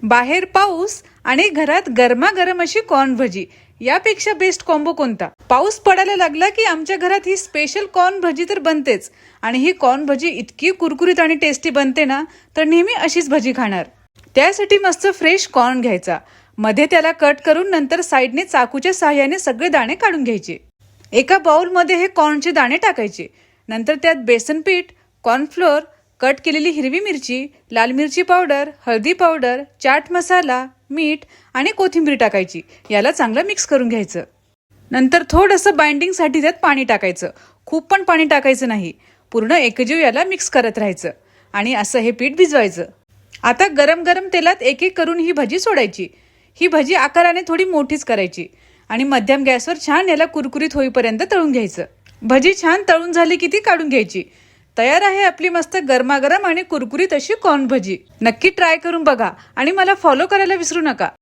बाहेर पाऊस आणि घरात गरमागरम अशी कॉर्न भजी, यापेक्षा बेस्ट कॉम्बो कोणता? पाऊस पडायला लागला की आमच्या घरात ही स्पेशल कॉर्न भजी तर बनतेच आणि ही कॉर्न भजी इतकी कुरकुरीत आणि टेस्टी बनते ना, तर नेहमी अशीच भजी खाणार। त्यासाठी मस्त फ्रेश कॉर्न घ्यायचा, मध्ये त्याला कट करून नंतर साइडने चाकूच्या सहाय्याने सगळे दाणे काढून घ्यायचे। एका बाउल मध्ये हे कॉर्नचे दाणे टाकायचे, नंतर त्यात बेसन पीठ, कॉर्नफ्लोअर, कट केलेली हिरवी मिरची, लाल मिरची पावडर, हळदी पावडर, चाट मसाला, मीठ आणि कोथिंबीर टाकायची। याला चांगलं मिक्स करून घ्यायचं। नंतर थोडंसं बाइंडिंगसाठी त्यात पाणी टाकायचं, खूप पण पाणी टाकायचं नाही। पूर्ण एकजीव याला मिक्स करत राहायचं आणि असं हे पीठ भिजवायचं। आता गरम गरम तेलात एक एक करून ही भजी सोडायची। ही भजी आकाराने थोडी मोठीच करायची आणि मध्यम गॅसवर छान याला कुरकुरीत होईपर्यंत तळून घ्यायचं। भजी छान तळून झाली की ती काढून घ्यायची। तयार आहे आपली मस्त गरमागरम आणि कुरकुरीत अशी कॉर्न भजी। नक्की ट्राय करून बघा आणि मला फॉलो करायला विसरू नका।